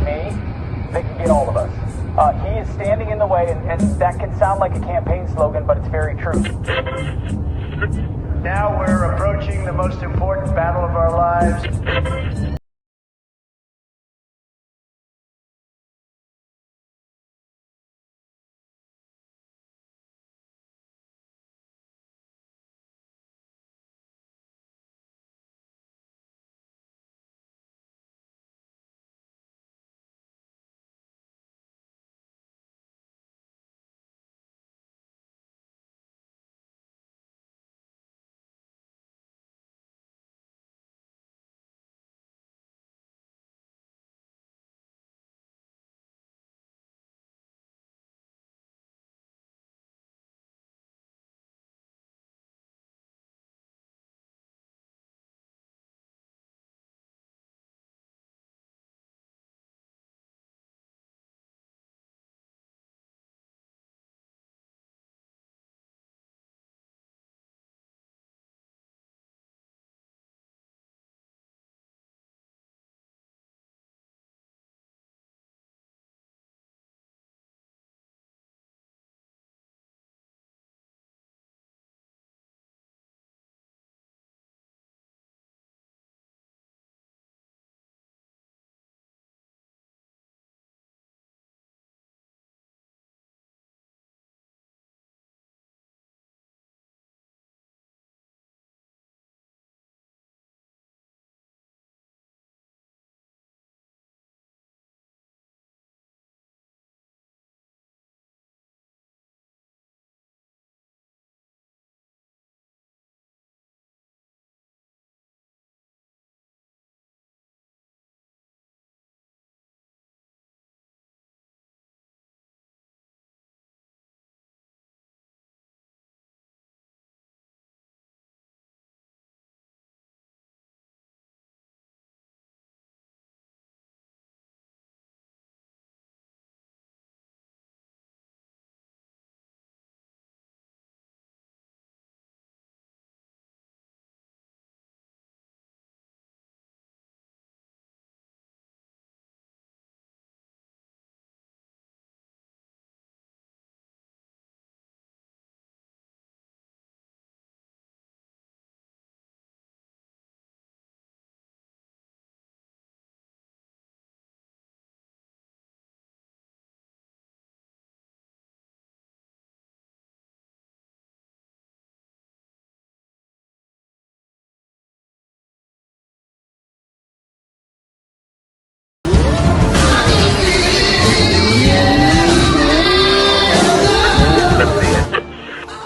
me, they can get all of us. He is standing in the way, and that can sound like a campaign slogan, but it's very true. Now we're approaching the most important battle of our lives.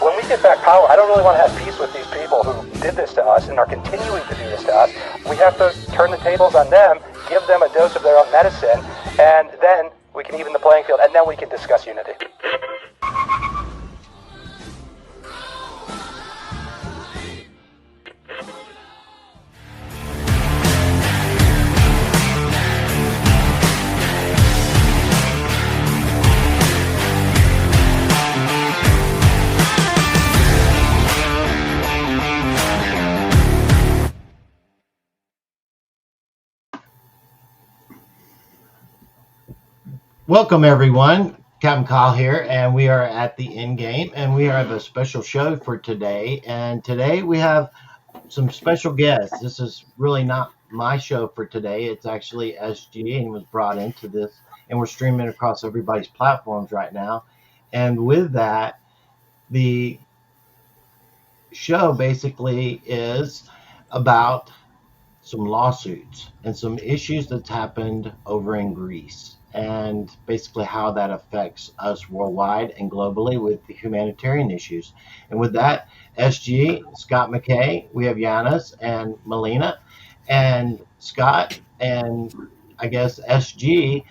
When we get back power, I don't really want to have peace with these people who did this to us and are continuing to do this to us. We have to turn the tables on them, give them a dose of their own medicine, and then we can even the playing field, and then we can discuss unity. Welcome everyone, CaptKyle here, and we are at the end game, and we have a special show for today. And today we have some special guests. This is really not my show for today. It's actually SGAnon was brought into this, and we're streaming across everybody's platforms right now. And with that, the show basically is about some lawsuits and some issues that's happened over in Greece, and basically how that affects us worldwide and globally with the humanitarian issues. And with that, SG, Scott McKay, we have Ioannis and Melina, and Scott and I guess SG,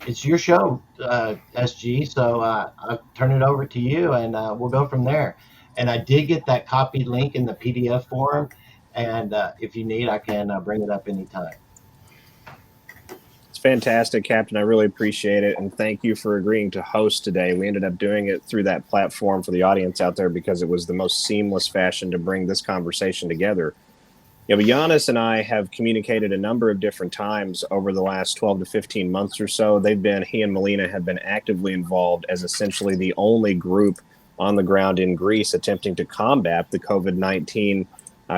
it's your show, SG, so I'll turn it over to you, and we'll go from there. And I did get that copied link in the PDF form, and if you need, I can bring it up anytime. It's fantastic, Captain. I really appreciate it, and thank you for agreeing to host today. We ended up doing it through that platform for the audience out there because it was the most seamless fashion to bring this conversation together. Yeah, but Ioannis and I have communicated a number of different times over the last 12 to 15 months or so. He and Melina have been actively involved as essentially the only group on the ground in Greece attempting to combat the COVID-19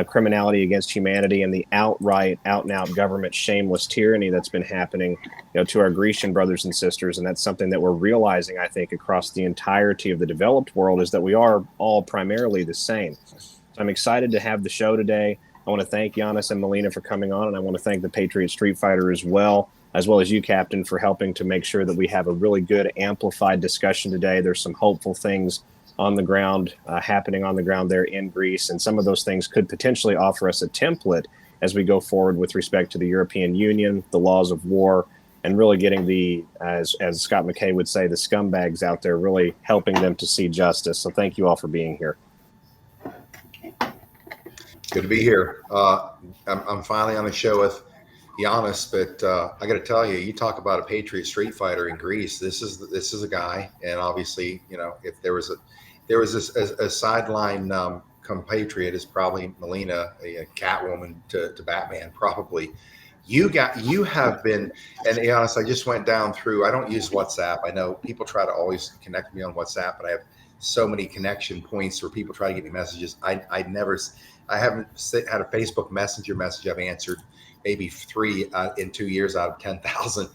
criminality against humanity and the outright, out-and-out government shameless tyranny that's been happening, to our Grecian brothers and sisters. And that's something that we're realizing, I think, across the entirety of the developed world, is that we are all primarily the same. So I'm excited to have the show today. I want to thank Ioannis and Melina for coming on, and I want to thank the Patriot Street Fighter as well as you, Captain, for helping to make sure that we have a really good amplified discussion today. There's some hopeful things on the ground, happening on the ground there in Greece, and some of those things could potentially offer us a template as we go forward with respect to the European Union, the laws of war, and really getting the, as Scott McKay would say, the scumbags out there, really helping them to see justice. So thank you all for being here. Good to be here. I'm finally on the show with Ioannis, but I got to tell you, you talk about a Patriot Street Fighter in Greece. This is a guy, and obviously, if there was a sideline compatriot, is probably Melina, a Catwoman to Batman, probably. You have been, and Ioannis, I just went down through. I don't use WhatsApp. I know people try to always connect me on WhatsApp, but I have so many connection points where people try to get me messages. I haven't had a Facebook Messenger message I've answered maybe 3 in 2 years out of 10,000.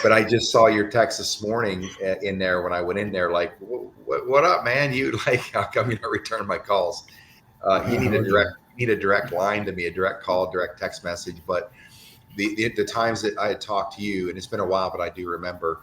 But I just saw your text this morning in there when I went in there, like, what up, man? How come you don't return my calls? You need a direct line to me, a direct call, direct text message. But the times that I had talked to you, and it's been a while, but I do remember,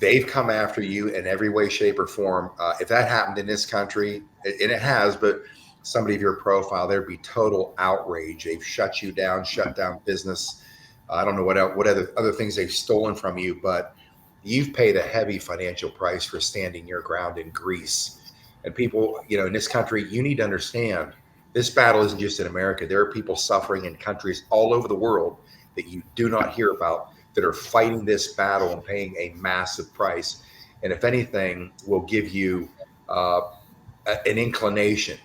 they've come after you in every way, shape, or form. If that happened in this country, and it has, but somebody of your profile, there'd be total outrage. They've shut you down, shut down business. I don't know what other things they've stolen from you, but you've paid a heavy financial price for standing your ground in Greece. And people, in this country, you need to understand, this battle isn't just in America. There are people suffering in countries all over the world that you do not hear about, that are fighting this battle and paying a massive price. And if anything, will give you an inclination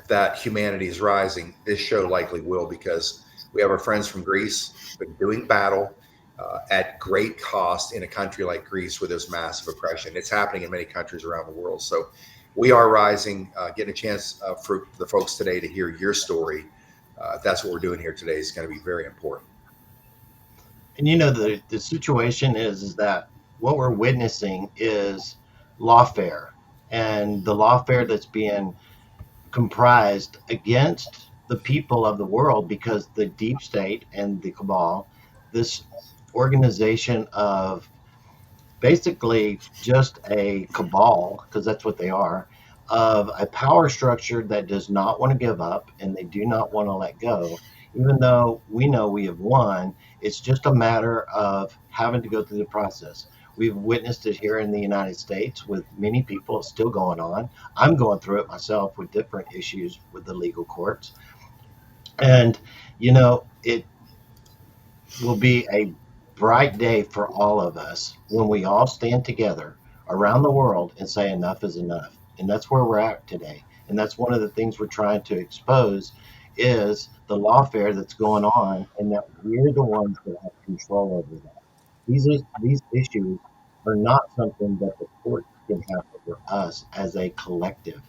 that humanity is rising. This show likely will, because we have our friends from Greece been doing battle at great cost in a country like Greece where there's massive oppression. It's happening in many countries around the world. So we are rising, getting a chance for the folks today to hear your story. That's what we're doing here today is going to be very important. And the situation is that what we're witnessing is lawfare, and the lawfare that's being comprised against the people of the world, because the deep state and the cabal, this organization of basically just a cabal, because that's what they are, of a power structure that does not want to give up, and they do not want to let go. Even though we know we have won, it's just a matter of having to go through the process. We've witnessed it here in the United States with many people. It's still going on. I'm going through it myself with different issues with the legal courts. And, it will be a bright day for all of us when we all stand together around the world and say enough is enough. And that's where we're at today. And that's one of the things we're trying to expose, is the lawfare that's going on, and that we're the ones that have control over that. These issues are not something that the court can have over us as a collective,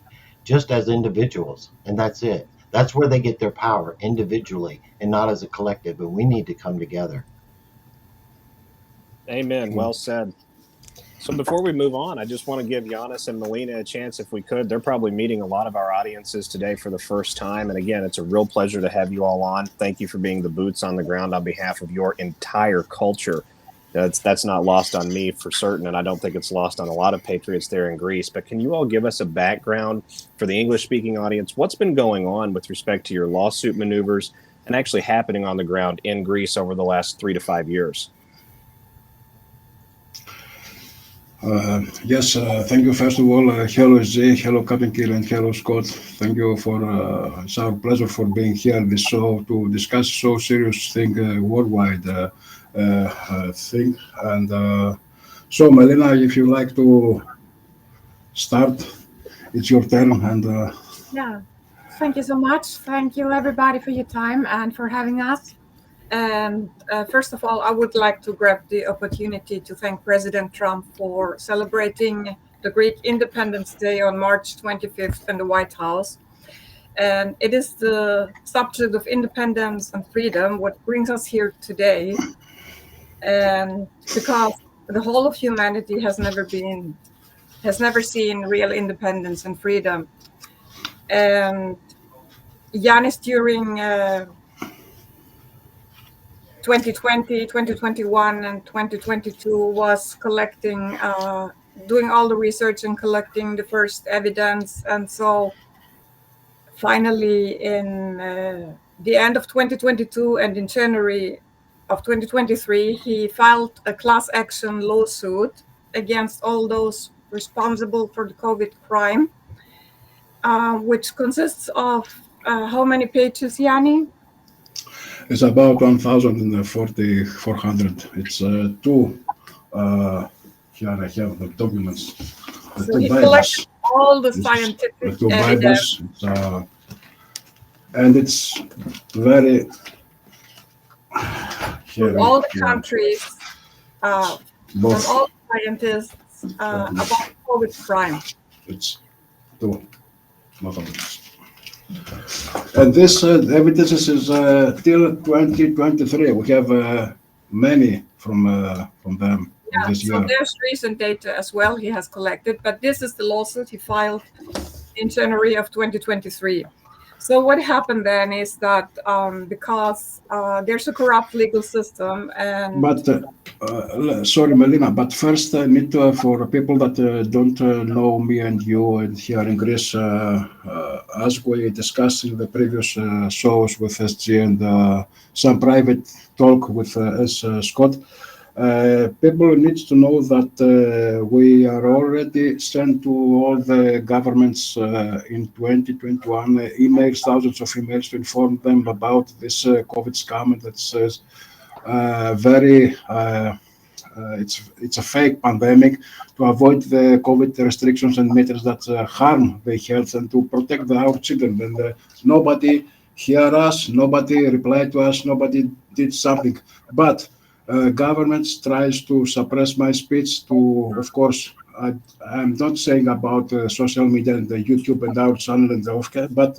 just as individuals, and that's it. That's where they get their power, individually and not as a collective, and we need to come together. Amen. Well said. So before we move on, I just want to give Ioannis and Melina a chance, if we could. They're probably meeting a lot of our audiences today for the first time. And again, it's a real pleasure to have you all on. Thank you for being the boots on the ground on behalf of your entire culture. That's not lost on me for certain, and I don't think it's lost on a lot of Patriots there in Greece. But can you all give us a background for the English-speaking audience? What's been going on with respect to your lawsuit maneuvers and actually happening on the ground in Greece over the last 3 to 5 years? Yes, thank you. First of all, hello Jay, hello CaptKyle, and hello Scott. Thank you for, it's our pleasure for being here this show to discuss so serious thing, worldwide thing. And so Melina, if you like to start, it's your turn. And Yeah. Thank you so much. Thank you, everybody, for your time and for having us. And first of all, I would like to grab the opportunity to thank President Trump for celebrating the Greek Independence Day on March 25th in the White House. And it is the subject of independence and freedom what brings us here today. And because the whole of humanity has never seen real independence and freedom. And Ioannis during 2020, 2021, and 2022 was collecting, doing all the research and collecting the first evidence. And so finally in the end of 2022 and in January of 2023, he filed a class action lawsuit against all those responsible for the COVID crime, which consists of how many pages, Yanni? It's about 1,400. It's two. Here I have the documents. The So two he Bibles. collected all the This is scientific the two evidence. Bibles. And it's very. From all the countries, from Both. all scientists about COVID crime. It's two. Not only. And this evidence is till 2023. We have many from them Yeah, this so year. there's recent data as well he has collected, but this is the lawsuit he filed in January of 2023. So what happened then is that because there's a corrupt legal system and... But, sorry, Melina, but first I need to, for people that don't know me and you and here in Greece, as we discussed in the previous shows with SG and some private talk with S. Scott, people need to know that we are already sent to all the governments in 2021 emails, thousands of emails to inform them about this COVID scam, and that says it's a fake pandemic, to avoid the COVID restrictions and measures that harm the health and to protect our children. And nobody hear us, nobody replied to us, nobody did something. But government tries to suppress my speech to, of course, I'm not saying about social media and the YouTube and our channel and the but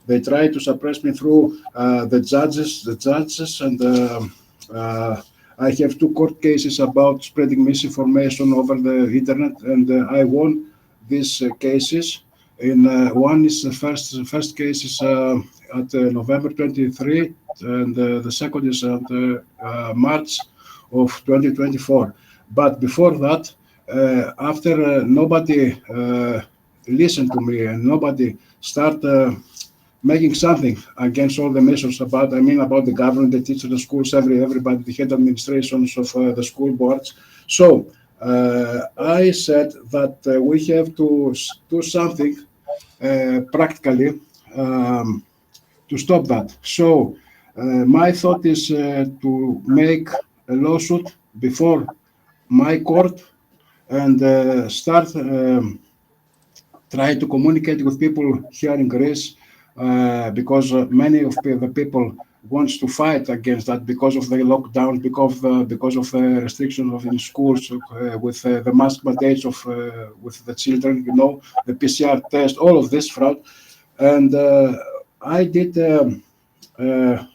they try to suppress me through the judges, and I have two court cases about spreading misinformation over the internet, and I won these cases. In one is the first case is at November 23, and the second is at March of 2024. But before that, after nobody listened to me and nobody started making something against all the measures about the government, the teachers, the schools, everybody, the head administrations of the school boards. So I said that we have to do something practically to stop that. So my thought is to make a lawsuit before my court and start try to communicate with people here in Greece, because many of the people wants to fight against that because of the lockdown, because of the restriction of in schools, with the mask mandates of with the children, the PCR test, all of this fraud. And I did a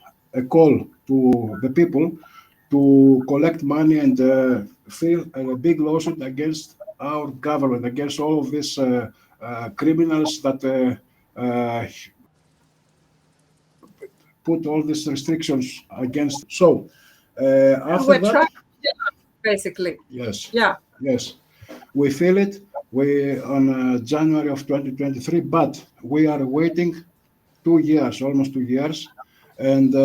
call to the people to collect money and file a big lawsuit against our government, against all of these criminals that put all these restrictions against. So after that, basically. Yes. Yeah. Yes, we feel it. We on January of 2023, but we are waiting 2 years, almost 2 years, and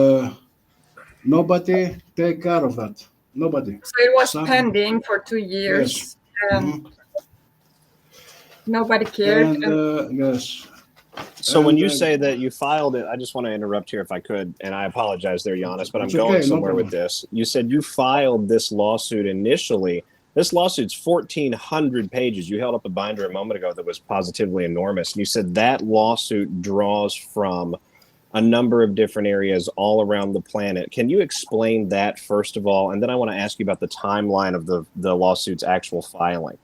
nobody take care of that. Nobody. So it was pending for 2 years. Yes. And nobody cared. And, yes. So when you say that you filed it, I just want to interrupt here if I could, and I apologize there, Ioannis, but I'm going somewhere with this. You said you filed this lawsuit initially This lawsuit's 1,400 pages. You held up a binder a moment ago that was positively enormous. You said that lawsuit draws from a number of different areas all around the planet. Can you explain that first of all? And then I want to ask you about the timeline of the lawsuit's actual filing.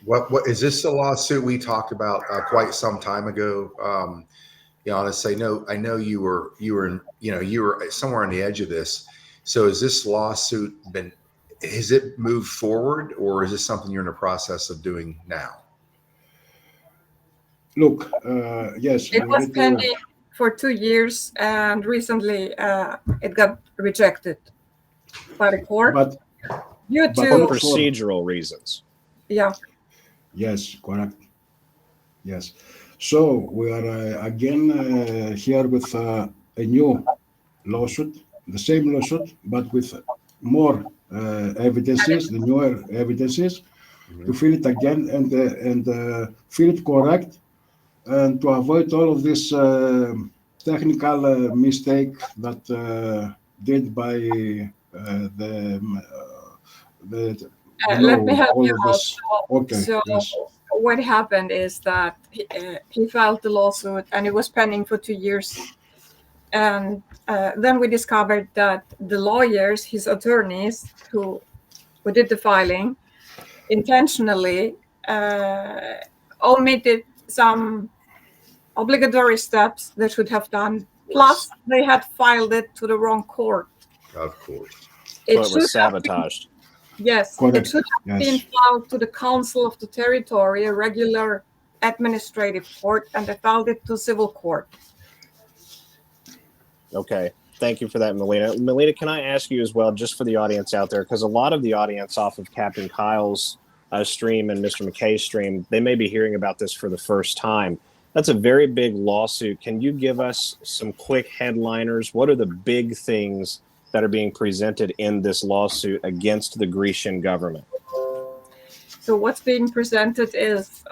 What is this a lawsuit we talked about quite some time ago? Ioannis, I know you were somewhere on the edge of this. So has this lawsuit has it moved forward, or is this something you're in the process of doing now? Look, yes. It was pending for 2 years, and recently it got rejected by the court due to procedural reasons. Yeah. Yes, correct. Yes. So we are again here with a new lawsuit, the same lawsuit, but with more evidences, the newer evidences, to fill it again and fill it correct, and to avoid all of this technical mistake that did by let me help you out. Okay. So yes. What happened is that he filed the lawsuit, and it was pending for 2 years. And then we discovered that the lawyers, his attorneys, who did the filing, intentionally omitted some obligatory steps they should have done. Plus, they had filed it to the wrong court. Of course. It was sabotaged. Yes, correct. It should have been filed to the Council of the Territory, a regular administrative court, and they filed it to civil court. Okay. Thank you for that, Melina. Melina, can I ask you as well, just for the audience out there, because a lot of the audience off of CaptKyle's stream and Mr. McKay's stream, they may be hearing about this for the first time. That's a very big lawsuit. Can you give us some quick headliners? What are the big things that are being presented in this lawsuit against the Grecian government? So what's being presented is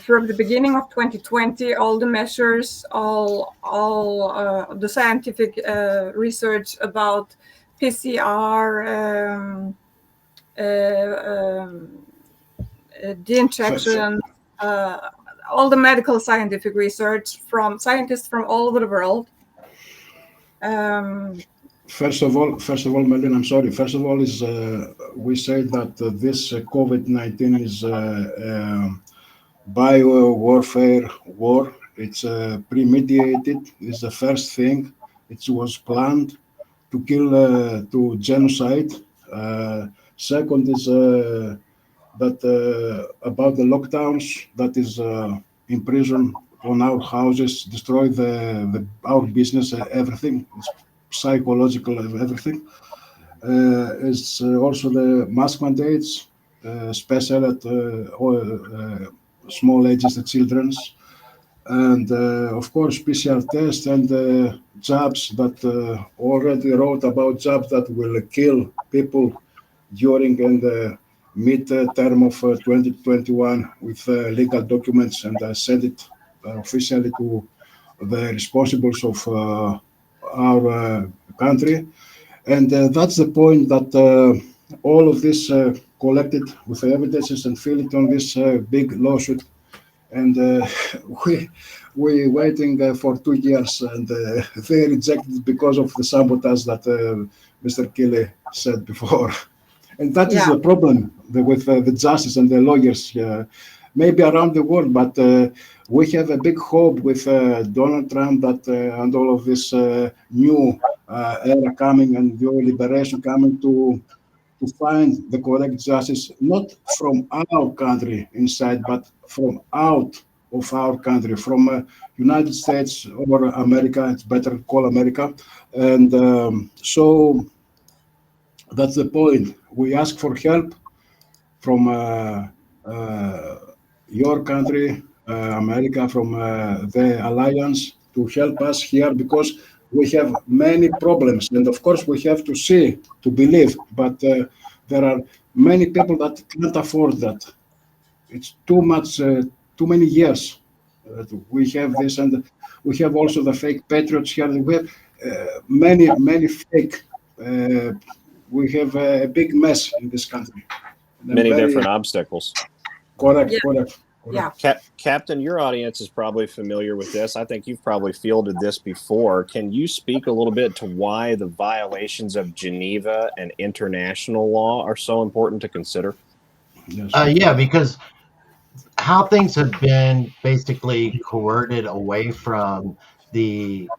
from the beginning of 2020, all the measures, all the scientific research about PCR, the injection, all the medical scientific research from scientists from all over the world. First of all, Melina, I'm sorry. First of all, is we say that this COVID-19 is bio-warfare war. It's premeditated. It's the first thing. It was planned to kill, to genocide. Second is that about the lockdowns, that is imprison on our houses, destroy our business, everything. It's psychological, everything. It's also the mask mandates, special at small ages, the children's, and of course PCR tests and jabs that already wrote about jabs that will kill people during and mid-term of 2021 with legal documents, and I sent it officially to the responsibles of our country. And that's the point, that all of this collected with the evidences and fill it on this big lawsuit. And we waiting for 2 years, and they rejected because of the sabotage that Mr. Kelly said before. And that is the problem with the justice and the lawyers, maybe around the world. But we have a big hope with Donald Trump that and all of this new era coming and new liberation coming to find the correct justice, not from our country inside, but from out of our country, from United States or America. It's better call America. And so that's the point. We ask for help from your country, America, from the alliance, to help us here, because we have many problems. And of course, we have to see, to believe, but there are many people that can't afford that. It's too much, too many years. We have this, and we have also the fake Patriots here. We have many fake we have a big mess in this country. Many different obstacles. Correct, Yeah. correct. Yeah. Captain, your audience is probably familiar with this. I think you've probably fielded this before. Can you speak a little bit to why the violations of Geneva and international law are so important to consider? Yes. Yeah, because how things have been basically coerted away from the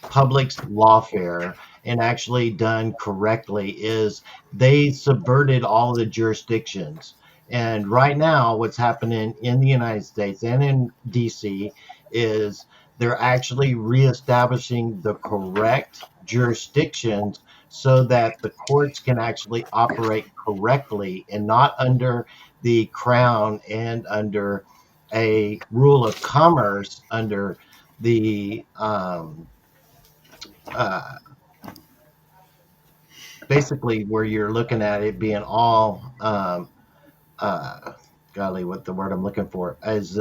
public's lawfare and actually done correctly is they subverted all the jurisdictions. And right now, what's happening in the United States and in DC is they're actually reestablishing the correct jurisdictions so that the courts can actually operate correctly and not under the crown and under a rule of commerce under the uh, basically where you're looking at it being all golly, what the word I'm looking for is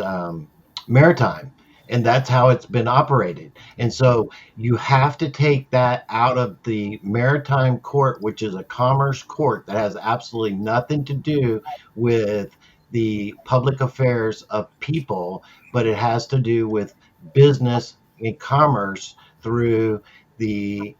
maritime, and that's how it's been operated. And so you have to take that out of the maritime court, which is a commerce court that has absolutely nothing to do with the public affairs of people, but it has to do with business and commerce through the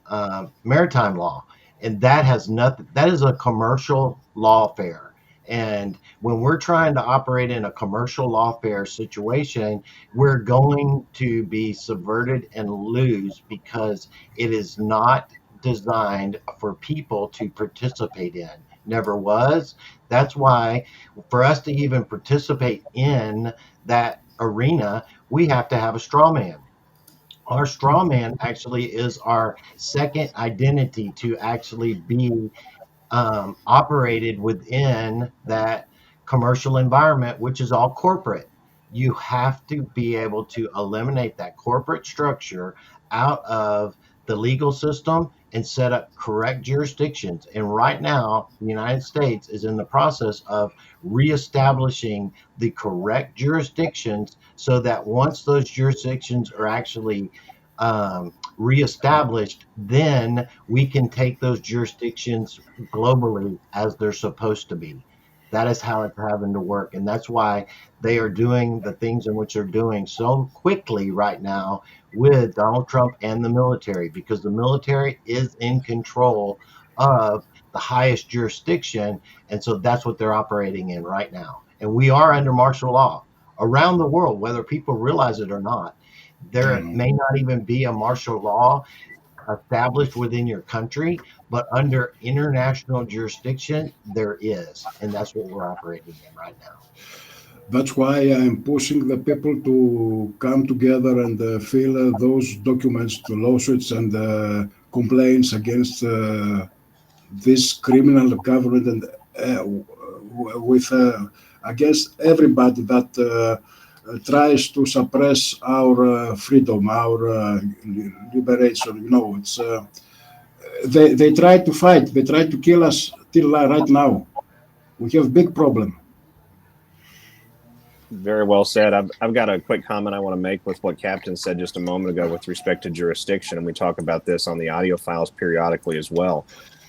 maritime law. And that has nothing, that is a commercial lawfare. And when we're trying to operate in a commercial lawfare situation, we're going to be subverted and lose because it is not designed for people to participate in. Never was. That's why for us to even participate in that arena, we have to have a straw man. Our straw man actually is our second identity to actually be operated within that commercial environment, which is all corporate. You have to be able to eliminate that corporate structure out of the legal system and set up correct jurisdictions. And right now, the United States is in the process of reestablishing the correct jurisdictions so that once those jurisdictions are actually reestablished, then we can take those jurisdictions globally as they're supposed to be. That is how it's having to work. And that's why they are doing the things in which they're doing so quickly right now with Donald Trump and the military, because the military is in control of the highest jurisdiction. And so that's what they're operating in right now. And we are under martial law around the world, whether people realize it or not. There may not even be a martial law established within your country, but under international jurisdiction, there is. And that's what we're operating in right now. That's why I'm pushing the people to come together and fill those documents, the lawsuits and complaints against this criminal government and with against everybody that tries to suppress our freedom, our liberation. You know, it's they try to fight. They try to kill us till right now. We have big problem. Very well said. I've got a quick comment I want to make with what Captain said just a moment ago with respect to jurisdiction, and we talk about this on the audio files periodically as well.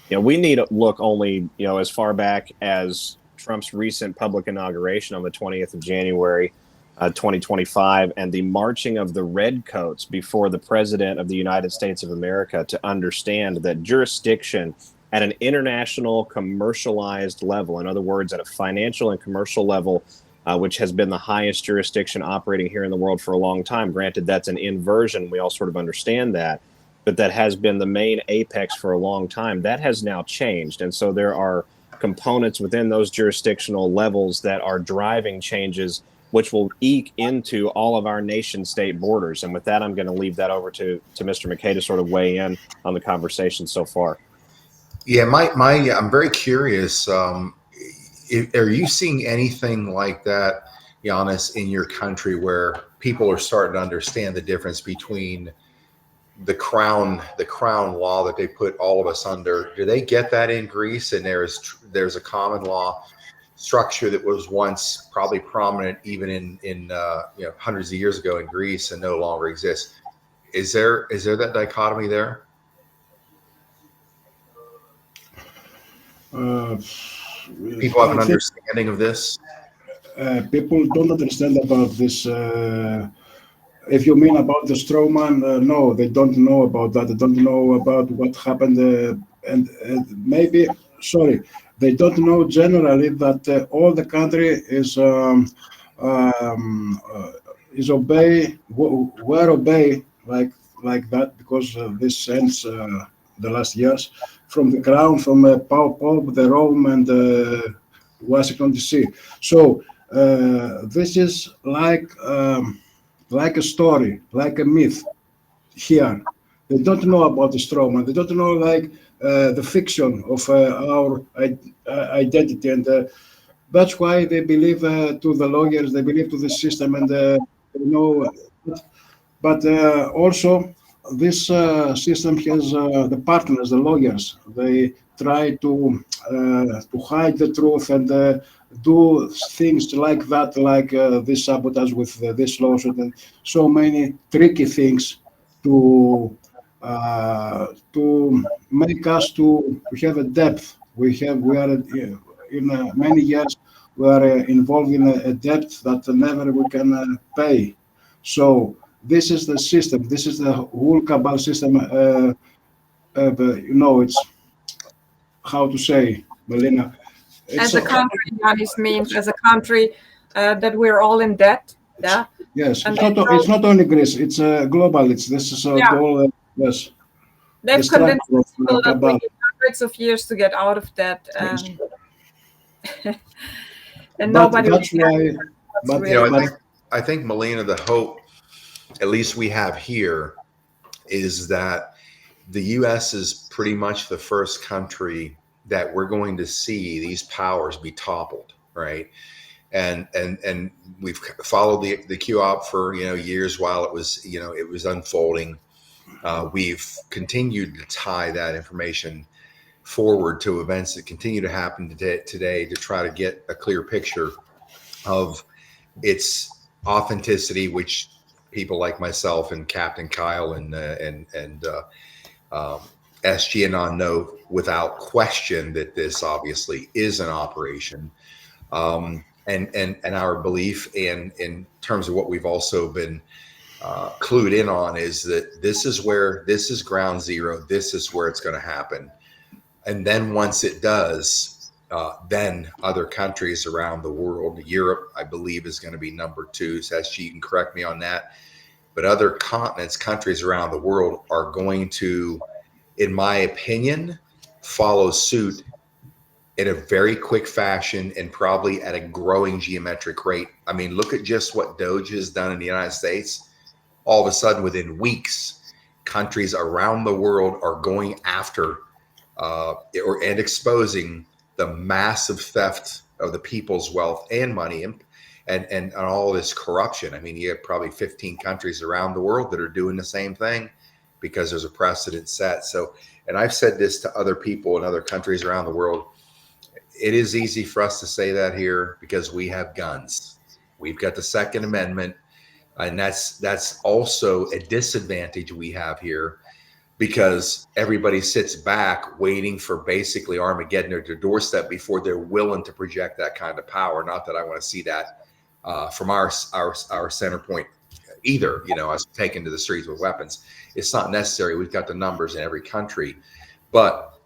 You know, we need to look only, you know, as far back as Trump's recent public inauguration on the 20th of January, 2025, and the marching of the redcoats before the President of the United States of America to understand that jurisdiction at an international commercialized level, in other words, at a financial and commercial level, which has been the highest jurisdiction operating here in the world for a long time. Granted, that's an inversion. We all sort of understand that, but that has been the main apex for a long time. That has now changed. And so there are components within those jurisdictional levels that are driving changes, which will eke into all of our nation state borders. And with that, I'm going to leave that over to Mr. McKay to sort of weigh in on the conversation so far. Yeah, I'm very curious. Are you seeing anything like that, Ioannis, in your country where people are starting to understand the difference between the crown law that they put all of us under? Do they get that in Greece? And there's a common law structure that was once probably prominent even in hundreds of years ago in Greece and no longer exists. Is there that dichotomy there? People have I an think understanding of this. people don't understand about this. If you mean about the strawman, no, they don't know about that. They don't know about what happened, and maybe, sorry, they don't know generally that all the country um, uh, is obey, were obey like that, because this ends the last years from the crown, from Pope, the Rome, and Washington D.C. So this is like a story, like a myth here. They don't know about the strawman. They don't know like the fiction of our identity, and that's why they believe to the lawyers. They believe to the system, and they know. But also, this system has the partners, the lawyers. They try to hide the truth and do things like that, like this sabotage with this lawsuit, and so many tricky things to make us to have a depth. We are in many years we are involved in a debt that never we can pay. So this is the system. This is the whole cabal system. It's how to say, Melina. As a country, Ioannis means as a country that we're all in debt. Yeah. Yes, And it's not only Greece. It's global. It's this is Yeah. all. Yes, they've the convinced structure of people that we cabal. need hundreds of years to get out of debt, Yes. and But nobody. that's why. That's But, really- I think Melina, the hope, at least we have here, is that the U.S. is pretty much the first country that we're going to see these powers be toppled, right? And we've followed the QOP for years while it was unfolding. We've continued to tie that information forward to events that continue to happen today to try to get a clear picture of its authenticity, which people like myself and CaptKyle and SGAnon know without question that this obviously is an operation. And our belief in terms of what we've also been clued in on is that this is ground zero. This is where it's going to happen. And then once it does, then other countries around the world, Europe, I believe, is going to be number 2. So you can correct me on that. But other continents, countries around the world are going to, in my opinion, follow suit in a very quick fashion and probably at a growing geometric rate. I mean, look at just what Doge has done in the United States. All of a sudden, within weeks, countries around the world are going after and exposing the massive theft of the people's wealth and money and all this corruption. I mean, you have probably 15 countries around the world that are doing the same thing because there's a precedent set. So, and I've said this to other people in other countries around the world. It is easy for us to say that here because we have guns. We've got the Second Amendment, and that's also a disadvantage we have here because everybody sits back waiting for basically Armageddon at their doorstep before they're willing to project that kind of power. Not that I want to see that from our center point either, us taken to the streets with weapons. It's not necessary. We've got the numbers in every country. But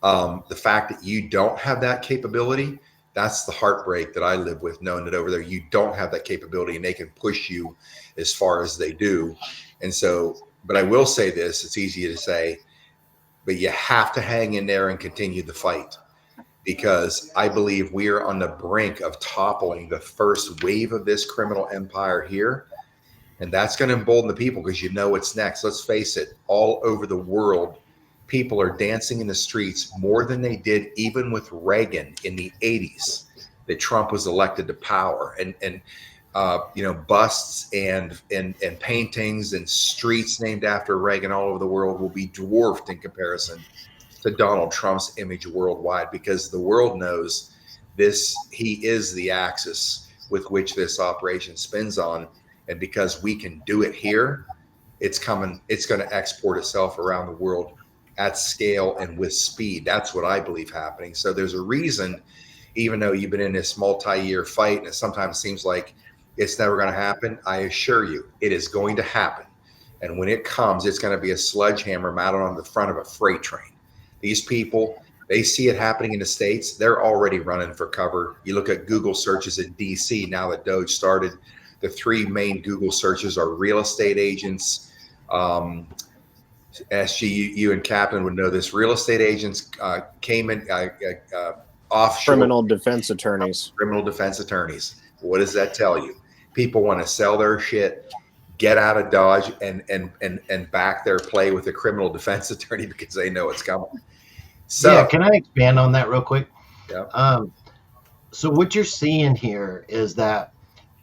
the fact that you don't have that capability, that's the heartbreak that I live with, knowing that over there you don't have that capability and they can push you as far as they do. And so, but I will say this, it's easy to say, but you have to hang in there and continue the fight because I believe we are on the brink of toppling the first wave of this criminal empire here. And that's going to embolden the people because what's next. Let's face it, all over the world, people are dancing in the streets more than they did even with Reagan in the 80s that Trump was elected to power. And busts and paintings and streets named after Reagan all over the world will be dwarfed in comparison to Donald Trump's image worldwide because the world knows he is the axis with which this operation spins on. And because we can do it here, it's going to export itself around the world at scale and with speed. That's what I believe happening. So there's a reason, even though you've been in this multi-year fight and it sometimes seems like it's never going to happen, I assure you it is going to happen. And when it comes, it's going to be a sledgehammer mounted on the front of a freight train. These people, they see it happening in the States. They're already running for cover. You look at Google searches in DC now that Doge started. The three main Google searches are real estate agents. SG, you and Captain would know this. Real estate agents came in offshore. Criminal defense attorneys. Criminal defense attorneys. What does that tell you? People want to sell their shit, get out of Dodge, and back their play with a criminal defense attorney because they know it's coming. So, yeah, can I expand on that real quick? Yeah. So what you're seeing here is that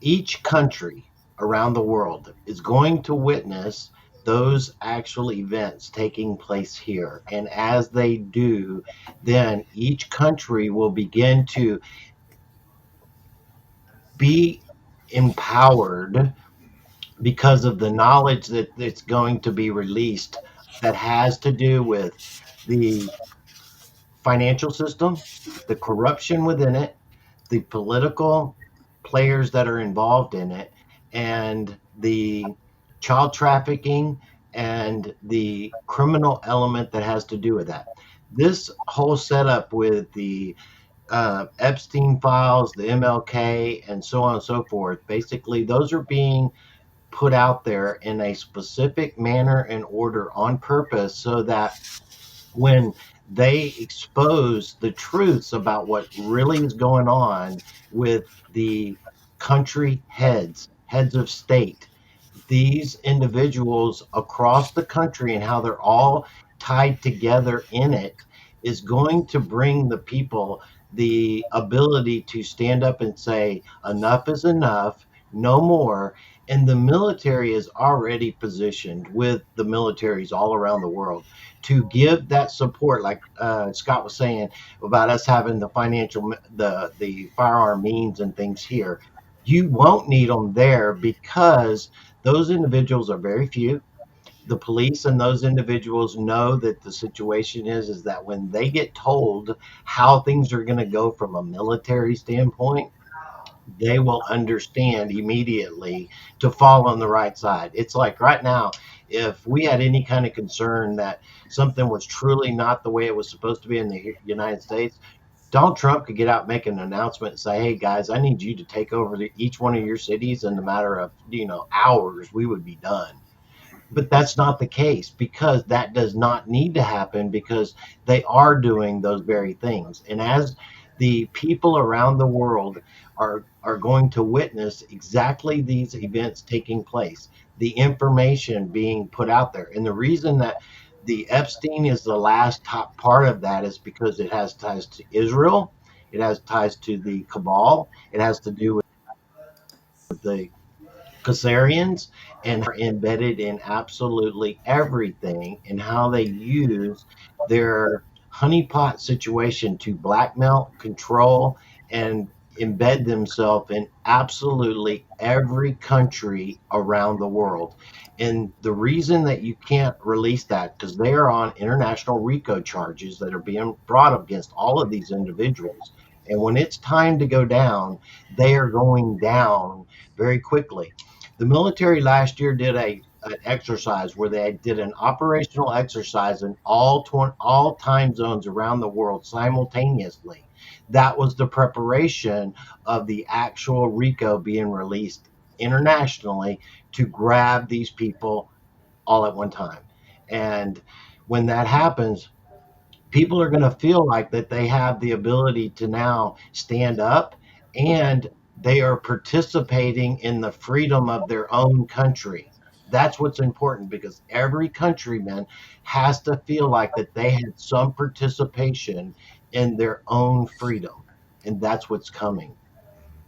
each country around the world is going to witness those actual events taking place here. And as they do, then each country will begin to be empowered because of the knowledge that it's going to be released that has to do with the financial system, the corruption within it, the political players that are involved in it, and the child trafficking and the criminal element that has to do with that. This whole setup with the Epstein files, the MLK, and so on and so forth, basically those are being put out there in a specific manner and order on purpose so that when they expose the truths about what really is going on with the country heads of state, these individuals across the country and how they're all tied together in it is going to bring the people the ability to stand up and say, enough is enough, no more. And the military is already positioned with the militaries all around the world to give that support, like Scott was saying about us having the financial, the firearm means and things here. You won't need them there because those individuals are very few. The police and those individuals know that the situation is that when they get told how things are going to go from a military standpoint, they will understand immediately to fall on the right side. It's like right now, if we had any kind of concern that something was truly not the way it was supposed to be in the United States, Donald Trump could get out, make an announcement and say, hey guys, I need you to take over each one of your cities in a matter of, hours, we would be done. But that's not the case because that does not need to happen because they are doing those very things. And as the people around the world are going to witness exactly these events taking place, the information being put out there. And the reason that the Epstein is the last top part of that is because it has ties to Israel. It has ties to the cabal. It has to do with the Khazarians and are embedded in absolutely everything and how they use their honeypot situation to blackmail, control, and embed themselves in absolutely every country around the world. And the reason that you can't release that, because they are on international RICO charges that are being brought up against all of these individuals. And when it's time to go down, they are going down very quickly. The military last year did an exercise where they did an operational exercise in all time zones around the world simultaneously. That was the preparation of the actual RICO being released internationally to grab these people all at one time. And when that happens, people are going to feel like that they have the ability to now stand up and they are participating in the freedom of their own country. That's what's important because every countryman has to feel like that they had some participation in their own freedom. And that's what's coming.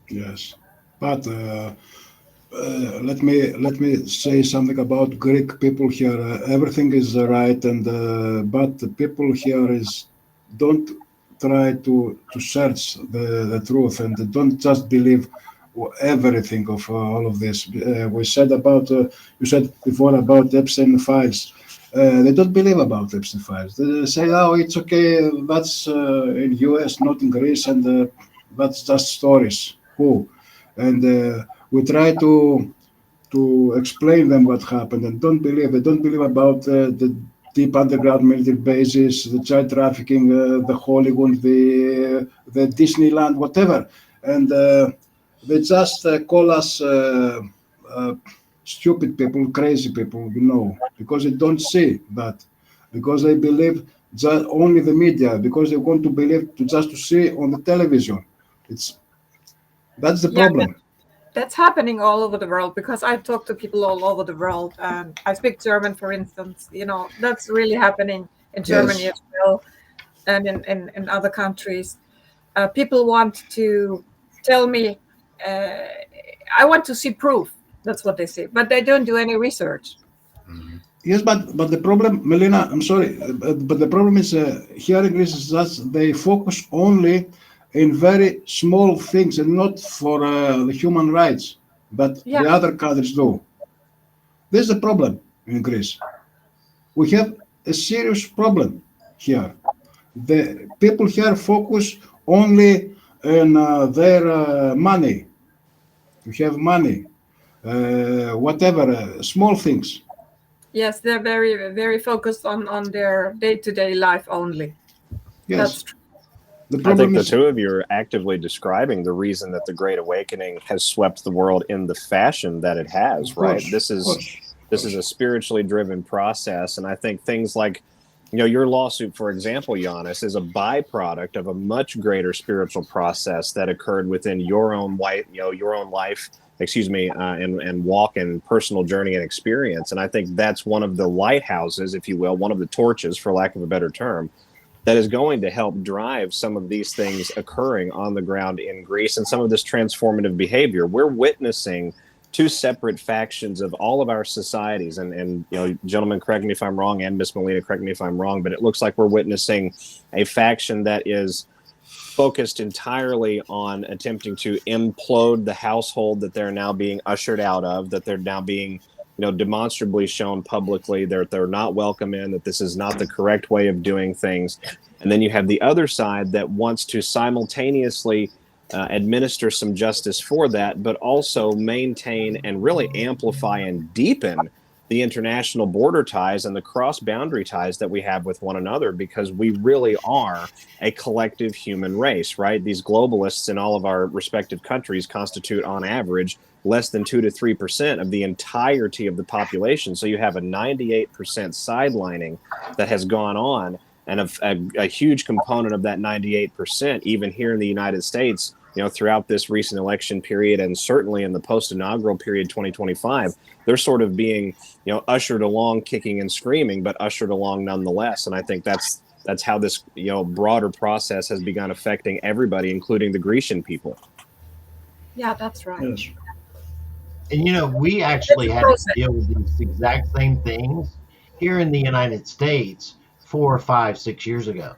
Yes, but let me say something about Greek people here. Everything is right, and but the people here don't try to search the truth and don't just believe everything of all of this. We said about you said before about Epstein files. They don't believe about Epstein files. They say, "Oh, it's okay. That's in U.S., not in Greece, and that's just stories." Who? And we try to explain them what happened, and don't believe. They don't believe about the deep underground military bases, the child trafficking, the Hollywood, the Disneyland, whatever, and they just call us stupid people, crazy people, because they don't see that, because they believe just only the media, because they want to believe just to see on the television. That's the Yeah, problem. that's happening all over the world, because I talk to people all over the world, and I speak German, for instance. That's really happening in Germany Yes. as well, and in other countries. People want to tell me, I want to see proof. That's what they say, but they don't do any research. Yes, but the problem, Melina, I'm sorry, but the problem is here in Greece is that they focus only in very small things and not for the human rights that Yeah, the other countries do. This is the problem in Greece. We have a serious problem here. The people here focus only on their money, to have money, whatever, small things. yes, they're very, very focused on their day-to-day life only. That's Yes, true. the I think problem the is, two of you are actively describing the reason that the Great Awakening has swept the world in the fashion that it has, of right? course, This of is course, of this is course. a spiritually driven process, and I think things like your lawsuit, for example, Ioannis, is a byproduct of a much greater spiritual process that occurred within your own life, your own life, and walk and personal journey and experience. And I think that's one of the lighthouses, if you will, one of the torches, for lack of a better term, that is going to help drive some of these things occurring on the ground in Greece and some of this transformative behavior. We're witnessing two separate factions of all of our societies. And gentlemen, correct me if I'm wrong, and Miss Melina, correct me if I'm wrong, but it looks like we're witnessing a faction that is focused entirely on attempting to implode the household that they're now being ushered out of, that they're now being demonstrably shown publicly they're not welcome in, that this is not the correct way of doing things. And then you have the other side that wants to simultaneously administer some justice for that, but also maintain and really amplify and deepen the international border ties and the cross-boundary ties that we have with one another, because we really are a collective human race, right? These globalists in all of our respective countries constitute, on average, less than 2 to 3% of the entirety of the population. So you have a 98% sidelining that has gone on, and a huge component of that 98%, even here in the United States, throughout this recent election period, and certainly in the post-inaugural period 2025, they're sort of being ushered along kicking and screaming, but ushered along nonetheless. And I think that's how this broader process has begun affecting everybody, including the Grecian people. Yeah, that's right. Yes. And we It's actually a had to process. deal with these exact same things here in the United States 4, 5, 6 years ago,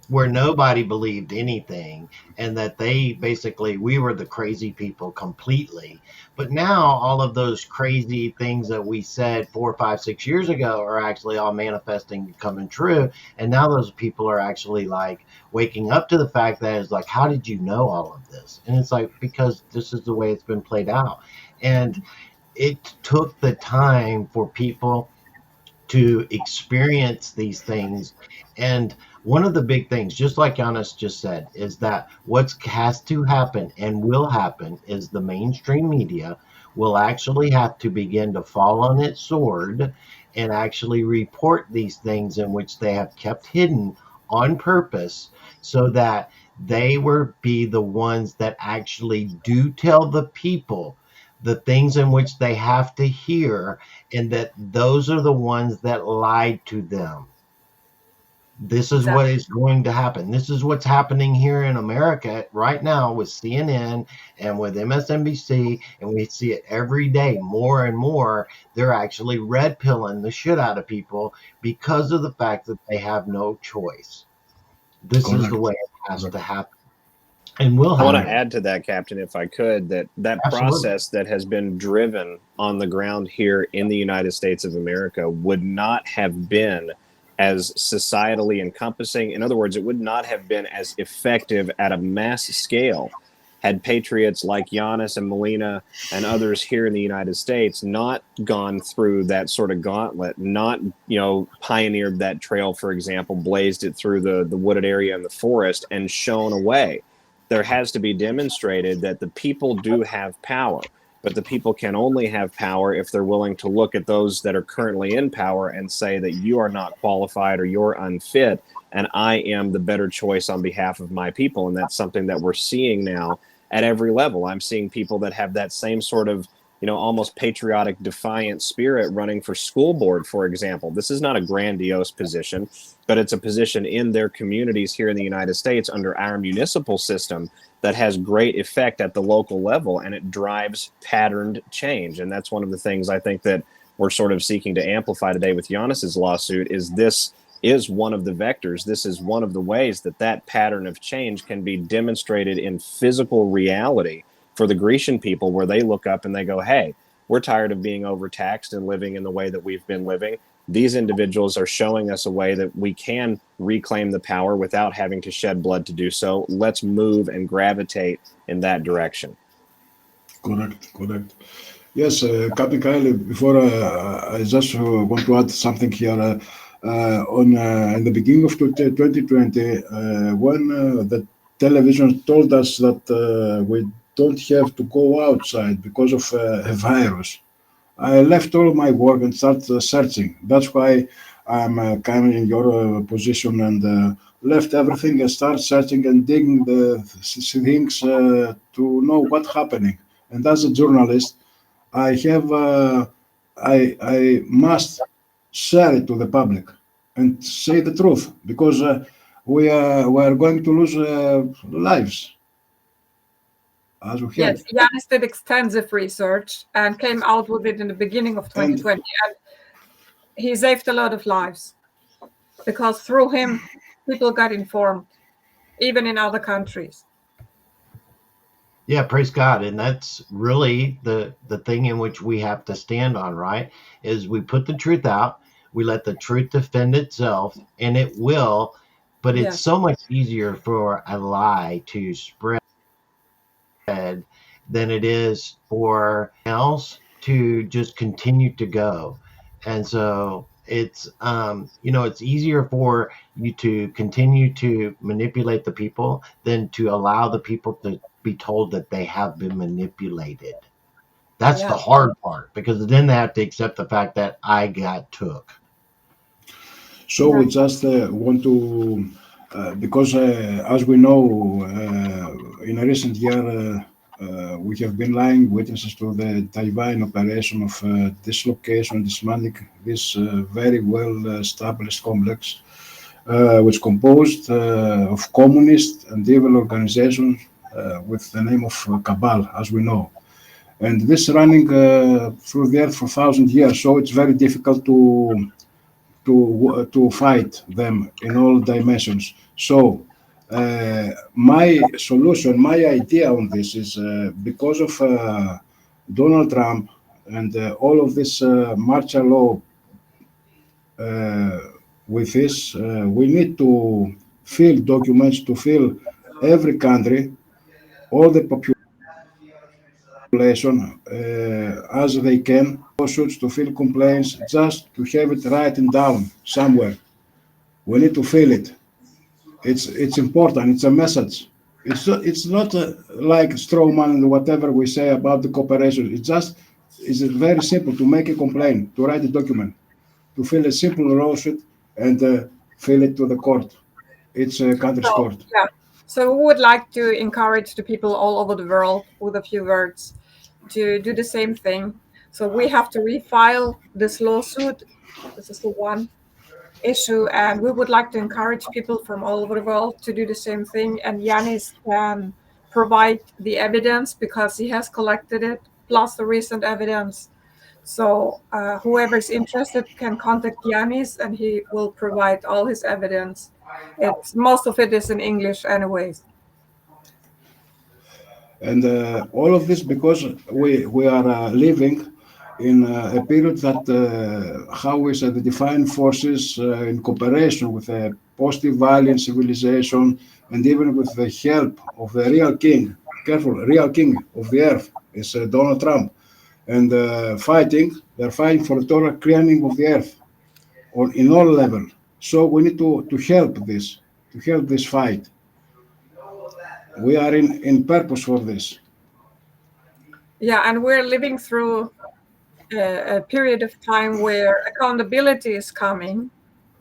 where nobody believed anything, and that we were the crazy people completely. But now all of those crazy things that we said 4, 5, 6 years ago are actually all manifesting and coming true. And now those people are actually like waking up to the fact that it's like, how did you know all of this? And it's like, because this is the way it's been played out. And it took the time for people to experience these things. And one of the big things, just like Giannis just said, is that what has to happen and will happen is the mainstream media will actually have to begin to fall on its sword and actually report these things in which they have kept hidden on purpose, so that they will be the ones that actually do tell the people the things in which they have to hear, and that those are the ones that lied to them. This is what Exactly. is going to happen. This is what's happening here in America right now with CNN and with MSNBC, and we see it every day more and more. They're actually red pilling the shit out of people because of the fact that they have no choice. This is the Correct. way it has to Correct. happen. And we'll I want have to add to that, Captain, if I could, that Absolutely. process that has been driven on the ground here in the United States of America would not have been as societally encompassing. In other words, it would not have been as effective at a mass scale had patriots like Ioannis and Melina and others here in the United States not gone through that sort of gauntlet, not, pioneered that trail, for example, blazed it through the wooded area and the forest and shown a way. There has to be demonstrated that the people do have power, but the people can only have power if they're willing to look at those that are currently in power and say that you are not qualified or you're unfit, and I am the better choice on behalf of my people. And that's something that we're seeing now at every level. I'm seeing people that have that same sort of, almost patriotic, defiant spirit running for school board, for example. This is not a grandiose position, but it's a position in their communities here in the United States under our municipal system that has great effect at the local level, and it drives patterned change. And that's one of the things I think that we're sort of seeking to amplify today with Ioannis's lawsuit. Is this is one of the vectors. This is one of the ways that pattern of change can be demonstrated in physical reality for the Grecian people, where they look up and they go, hey, we're tired of being overtaxed and living in the way that we've been living. These individuals are showing us a way that we can reclaim the power without having to shed blood to do so. Let's move and gravitate in that direction. Correct. Yes, CaptKyle, before I just want to add something here. In the beginning of 2020, when the television told us that we don't have to go outside because of a virus, I left all my work and started searching. That's why I'm kind of in your position and left everything and started searching and digging the things to know what's happening. And as a journalist, I have I must share it to the public and say the truth, because we are going to lose lives as we have. Yes, Ioannis did extensive research and came out with it in the beginning of 2020. And he saved a lot of lives because through him, people got informed, even in other countries. Yeah, praise God. And that's really the thing in which we have to stand on, right? Is we put the truth out, we let the truth defend itself, and it will, but it's Yes. so much easier for a lie to spread than it is for else to just continue to go. And so it's it's easier for you to continue to manipulate the people than to allow the people to be told that they have been manipulated. That's the hard part, because then they have to accept the fact that I got took. So we just want to, because as we know, in a recent year, we have been lying witnesses to the divine operation of dislocation, dismantling this very well-established complex, which composed of communist and evil organizations with the name of cabal, as we know. And this running through the earth for 1,000 years, so it's very difficult to fight them in all dimensions. So my solution, my idea on this is because of Donald Trump and all of this martial law with this, we need to fill documents, to fill every country, all the population as they can, lawsuits, to fill complaints, just to have it written down somewhere. We need to fill it. It's important. It's a message. It's not like straw man and whatever we say about the cooperation. It's very simple to make a complaint, to write a document, to fill a simple lawsuit and fill it to the court. It's a country's court. Yeah. So we would like to encourage the people all over the world with a few words to do the same thing. So we have to refile this lawsuit. This is the one issue, and we would like to encourage people from all over the world to do the same thing. And Ioannis can provide the evidence because he has collected it, plus the recent evidence. So whoever is interested can contact Ioannis, and he will provide all his evidence. Most of it is in English anyways. And all of this because we are living in a period that how we say the defined forces in cooperation with a post-violent civilization and even with the help of the real king, real king of the earth is Donald Trump, and they're fighting for the total cleansing of the earth in all levels. So we need to help this fight. We are in purpose for this. Yeah, and we're living through a period of time where accountability is coming.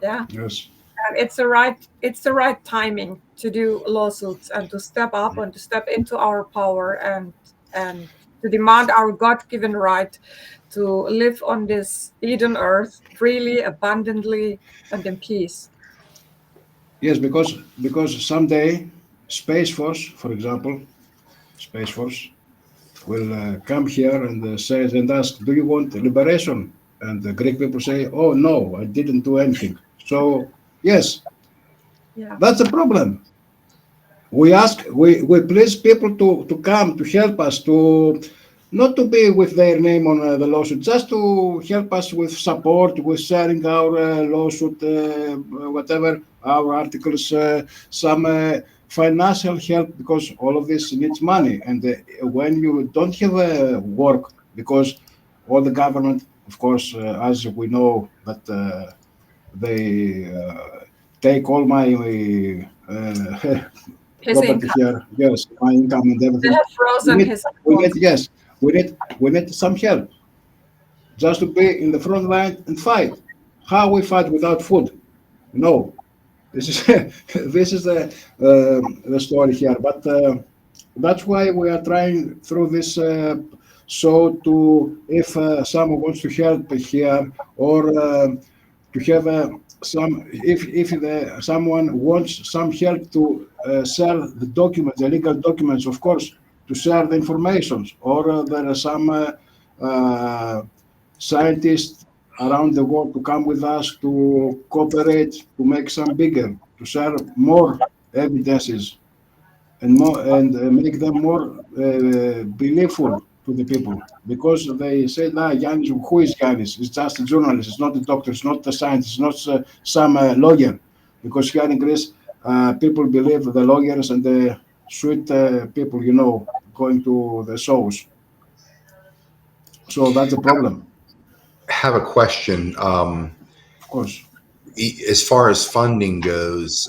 Yeah, Yes. and it's the right timing to do lawsuits and to step up and to step into our power and to demand our God-given right to live on this Eden earth freely, abundantly, and in peace. Yes, because someday Space Force, for example, Space Force will come here and say and ask, "Do you want liberation?" And the Greek people say, "Oh no, I didn't do anything." So yes, Yeah. that's the problem. We please people to come to help us to not to be with their name on the lawsuit, just to help us with support, with sharing our lawsuit, whatever our articles, some financial help because all of this needs money. And when you don't have work, because all the government, of course, as we know that they take all my His property income. here, yes, my income and They everything. have frozen his account. Yes, we need some help just to be in the front line and fight. How we fight without food? No, this is this is the story here. But that's why we are trying through this show to if someone wants to help here or to have if someone wants some help to share the documents, the legal documents, of course, to share the information, or there are some scientists around the world to come with us to cooperate to make some bigger, to share more evidences and more and make them more believable to the people because they say, "Nah, Yannis, who is Yannis? It's just a journalist. It's not a doctor. It's not a scientist. It's not some lawyer." Because here in Greece, people believe the lawyers and the sweet people, going to the shows. So that's a problem, Have a question. of course. As far as funding goes,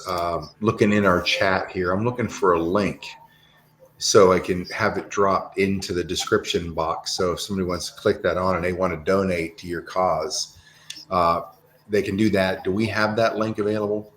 looking in our chat here, I'm looking for a link so I can have it dropped into the description box. So if somebody wants to click that on and they want to donate to your cause, they can do that. Do we have that link available?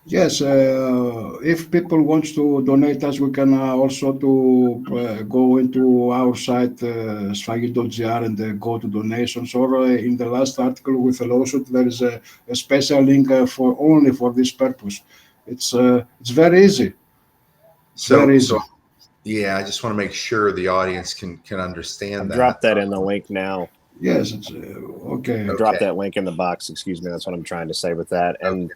Yes, if people want to donate us, we can also to go into our site sfagi.gr and go to donations. Or in the last article with the lawsuit, there is a special link for only for this purpose. It's very easy. Very easy. So yeah, I just want to make sure the audience can understand that. Drop that in the link now. Yes, it's okay. Drop that link in the box. Excuse me. That's what I'm trying to say with that. And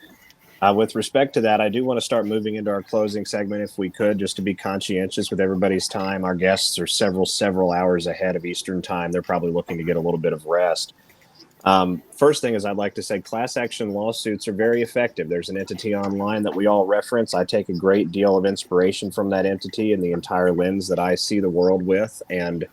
with respect to that, I do want to start moving into our closing segment if we could, just to be conscientious with everybody's time. Our guests are several hours ahead of Eastern time. They're probably looking to get a little bit of rest. First thing is I'd like to say class action lawsuits are very effective. There's an entity online that we all reference. I take a great deal of inspiration from that entity and the entire lens that I see the world with. And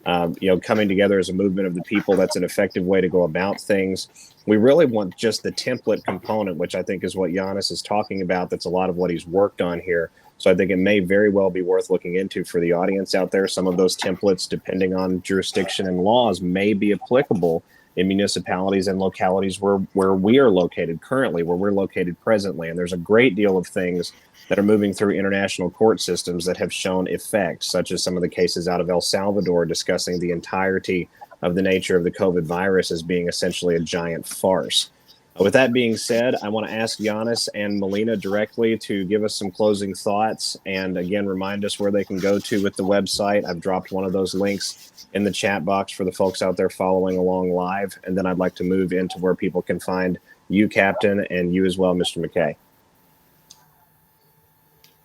coming together as a movement of the people, that's an effective way to go about things. We really want just the template component, which I think is what Ioannis is talking about. That's a lot of what he's worked on here. So I think it may very well be worth looking into for the audience out there. Some of those templates, depending on jurisdiction and laws, may be applicable in municipalities and localities where we are located currently, where we're located presently. And there's a great deal of things that are moving through international court systems that have shown effect, such as some of the cases out of El Salvador discussing the entirety of the nature of the COVID virus as being essentially a giant farce. With that being said, I want to ask Ioannis and Melina directly to give us some closing thoughts and, again, remind us where they can go to with the website. I've dropped one of those links in the chat box for the folks out there following along live. And then I'd like to move into where people can find you, Captain, and you as well, Mr. McKay.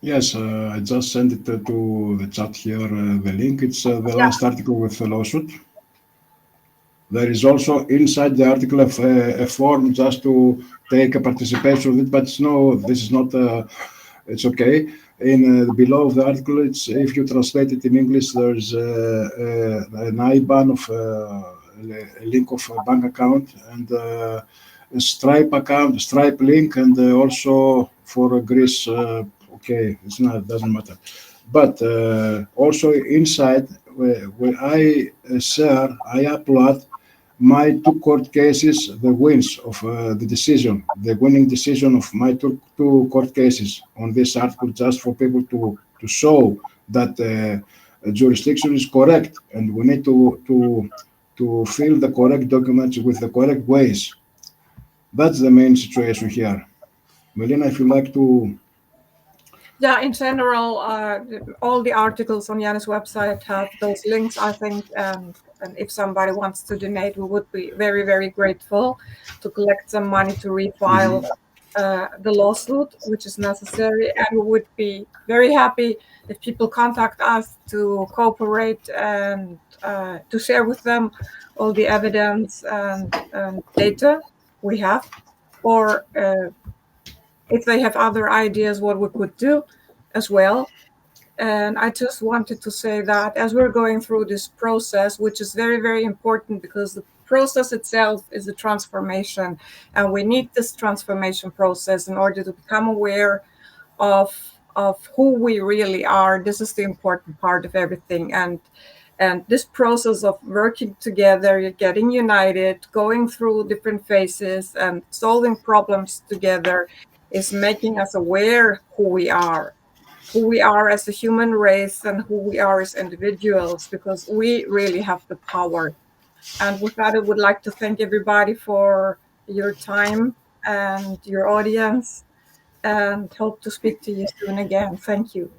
Yes, I just sent it to the chat here, the link. It's the Yeah. last article with the lawsuit. There is also inside the article a form just to take a participation with it, but no, this is not, it's okay. In below of the article, it's if you translate it in English, there's an IBAN of a link of a bank account and a Stripe account, Stripe link, and also for Greece. Okay, it's not, it doesn't matter. But also inside, where I share, I upload my two court cases, the wins of the decision, the winning decision of my two court cases on this article, just for people to show that jurisdiction is correct, and we need to fill the correct documents with the correct ways. That's the main situation here. Melina, if you like to. Yeah, in general, all the articles on Ioannis' website have those links, I think, and if somebody wants to donate, we would be very, very grateful to collect some money to refile the lawsuit, which is necessary, and we would be very happy if people contact us to cooperate and to share with them all the evidence and data we have, or if they have other ideas what we could do as well. And I just wanted to say that as we're going through this process, which is very, very important, because the process itself is a transformation, and we need this transformation process in order to become aware of who we really are. This is the important part of everything. And this process of working together, getting united, going through different phases and solving problems together is making us aware who we are as a human race and who we are as individuals, because we really have the power. And with that, I would like to thank everybody for your time and your audience, and hope to speak to you soon again. Thank you.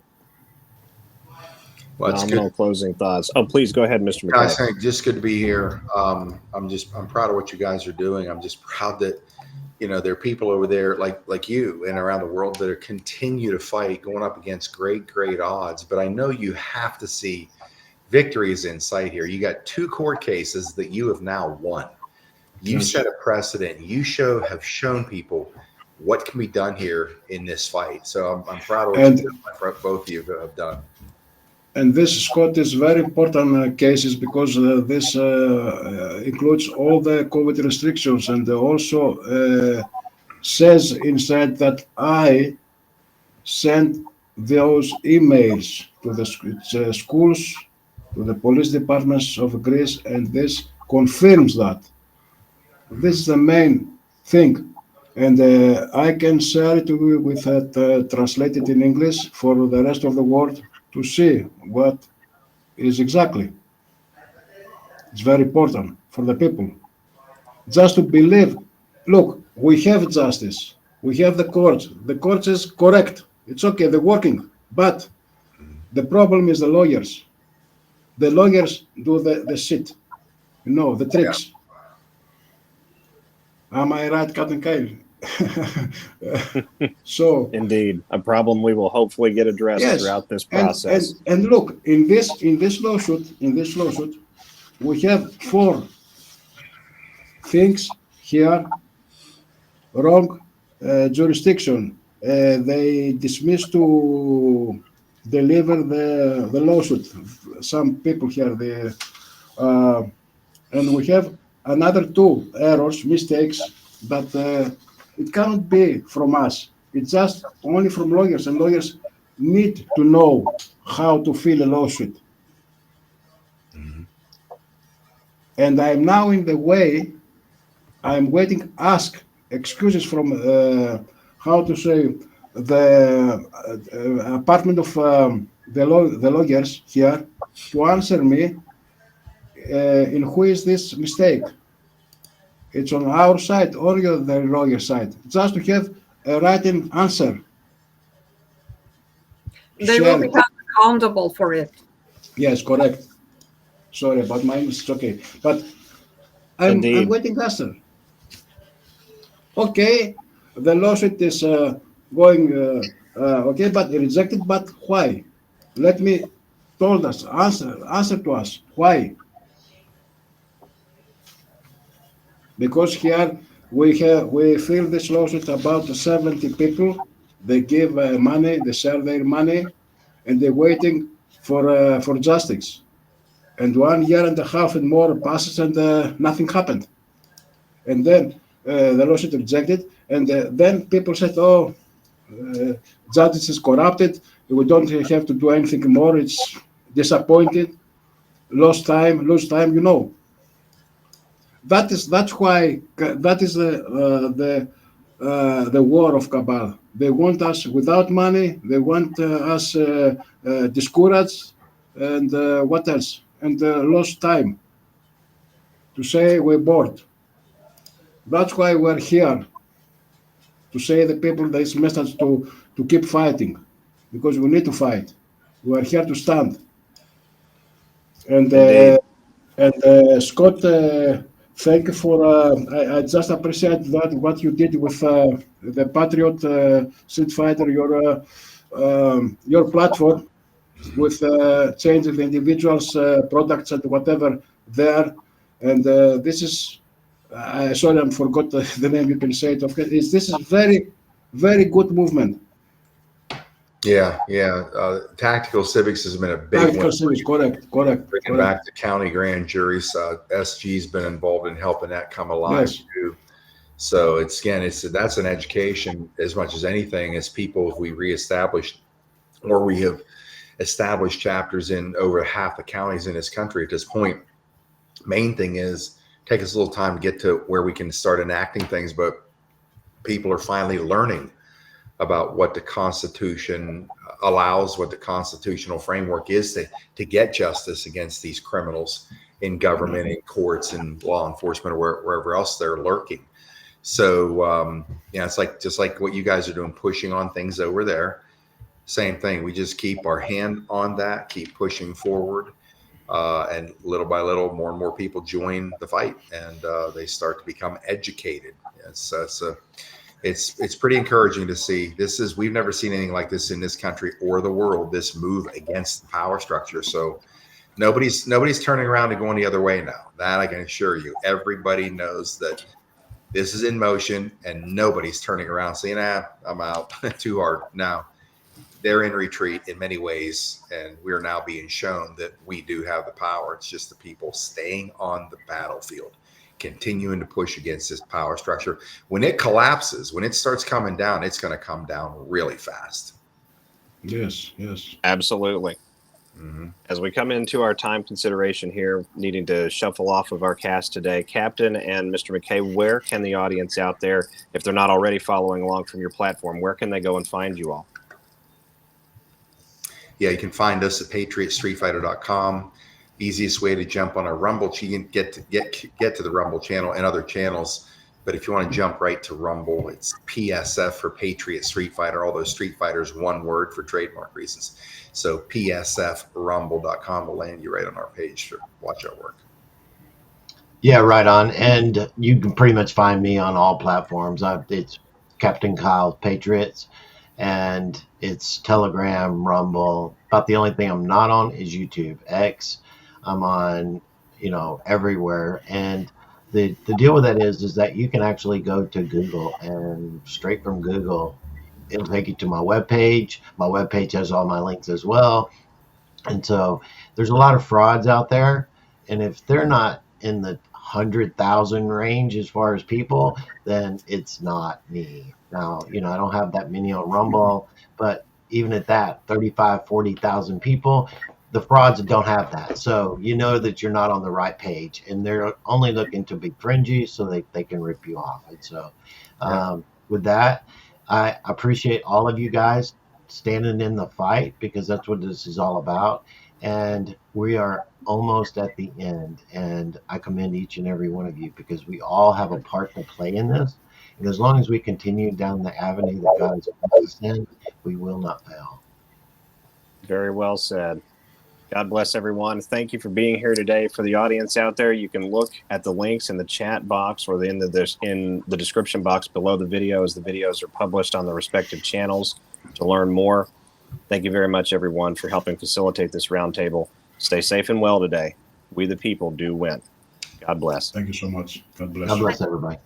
Well, it's Phenomenal good. closing thoughts. Oh, please go ahead, Mr. Guys, McKay. just good to be here. I'm proud of what you guys are doing. I'm just proud that, there are people over there like you and around the world that are continue to fight, going up against great odds. But I know you have to see victories in sight here. You got two court cases that you have now won. You set a precedent. You have shown people what can be done here in this fight. So I'm proud of what both of you have done. And this, Scott, is very important cases, because this includes all the COVID restrictions, and also says inside that I sent those emails to the schools, to the police departments of Greece, and this confirms that. This is the main thing. And I can share it with it translated in English for the rest of the world to see what is exactly. It's very important for the people. Just to believe, look, we have justice. We have the courts. The courts is correct. It's okay, they're working. But the problem is the lawyers. The lawyers do the shit, the tricks. Yeah. Am I right, CaptKyle? So indeed, a problem we will hopefully get addressed throughout this process. And look, in this lawsuit, we have 4 things here. Wrong jurisdiction. They dismissed to deliver the lawsuit. Some people here, and we have another 2 errors, mistakes, but it cannot be from us. It's just only from lawyers, and lawyers need to know how to fill a lawsuit. Mm-hmm. And I'm now in the way. I'm waiting, ask excuses from how to say the apartment of the lawyers here to answer me in who is this mistake. It's on our side or the lawyer side. Just to have a written answer. They will be held accountable for it. Yes, correct. Sorry about my mistake. Okay, but I'm waiting answer. Okay, the lawsuit is going Okay, but rejected. But why? Let me told us. Answer to us. Why? Because here we feel this lawsuit about 70 people. They give money, they share their money, and they're waiting for justice. And 1 year and a half and more passes, and nothing happened. And then the lawsuit rejected, and then people said, "Oh, justice is corrupted. We don't have to do anything more. It's disappointed, lost time, lose time." That's why that is the war of cabal. They want us without money. They want us discouraged, and what else? And lost time to say we're bored. That's why we're here to say the people this message to keep fighting, because we need to fight. We are here to stand. And Indeed. Scott, thank you for. I just appreciate that what you did with the Patriot Street Fighter, your platform with changing the individuals' products and whatever there. And this is. Sorry, I forgot the name. You can say it. Okay, this is very, very good movement. Yeah, yeah. Tactical civics has been a big Tactical one. service, correct. Bringing back the county grand juries. SG's been involved in helping that come alive Yes. too. So that's an education as much as anything. As people, if we reestablished or we have established chapters in over half the counties in this country at this point. Main thing is take us a little time to get to where we can start enacting things, but people are finally learning about what the Constitution allows, what the constitutional framework is to get justice against these criminals in government, in courts, and law enforcement, or wherever else they're lurking. So, it's like just like what you guys are doing, pushing on things over there. Same thing. We just keep our hand on that, keep pushing forward, and little by little, more and more people join the fight, and they start to become educated. It's pretty encouraging to see. We've never seen anything like this in this country or the world. This move against the power structure. So nobody's turning around and going the other way now. That I can assure you. Everybody knows that this is in motion, and nobody's turning around saying, I'm out. Too hard. Now they're in retreat in many ways, and we're now being shown that we do have the power. It's just the people staying on the battlefield, continuing to push against this power structure. When it collapses, when it starts coming down, it's going to come down really fast. Yes. Absolutely. Mm-hmm. As we come into our time consideration here, needing to shuffle off of our cast today, Captain and Mr. McKay, where can the audience out there, if they're not already following along from your platform, where can they go and find you all? Yeah, you can find us at patriotstreetfighter.com. Easiest way to jump on our Rumble, you can get to the Rumble channel and other channels. But if you want to jump right to Rumble, it's PSF for Patriot Street Fighter. All those Street Fighters, one word for trademark reasons. So psfrumble.com will land you right on our page to watch our work. Yeah, right on. And you can pretty much find me on all platforms. It's CaptKyle Patriots, and it's Telegram, Rumble. About the only thing I'm not on is YouTube, X. I'm on, everywhere. And the deal with that is that you can actually go to Google, and straight from Google, it'll take you to my webpage. My webpage has all my links as well. And so there's a lot of frauds out there. And if they're not in the 100,000 range as far as people, then it's not me. Now, I don't have that many on Rumble, but even at that, 35, 40,000 people, the frauds don't have that. So you know that you're not on the right page, and they're only looking to befriend you so they can rip you off. And so with that, I appreciate all of you guys standing in the fight, because that's what this is all about. And we are almost at the end, and I commend each and every one of you, because we all have a part to play in this. And as long as we continue down the avenue that God has put us in, we will not fail. Very well said. God bless everyone. Thank you for being here today. For the audience out there, you can look at the links in the chat box or in the description box below the video as the videos are published on the respective channels to learn more. Thank you very much, everyone, for helping facilitate this roundtable. Stay safe and well today. We the people do win. God bless. Thank you so much. God bless God you. bless everybody.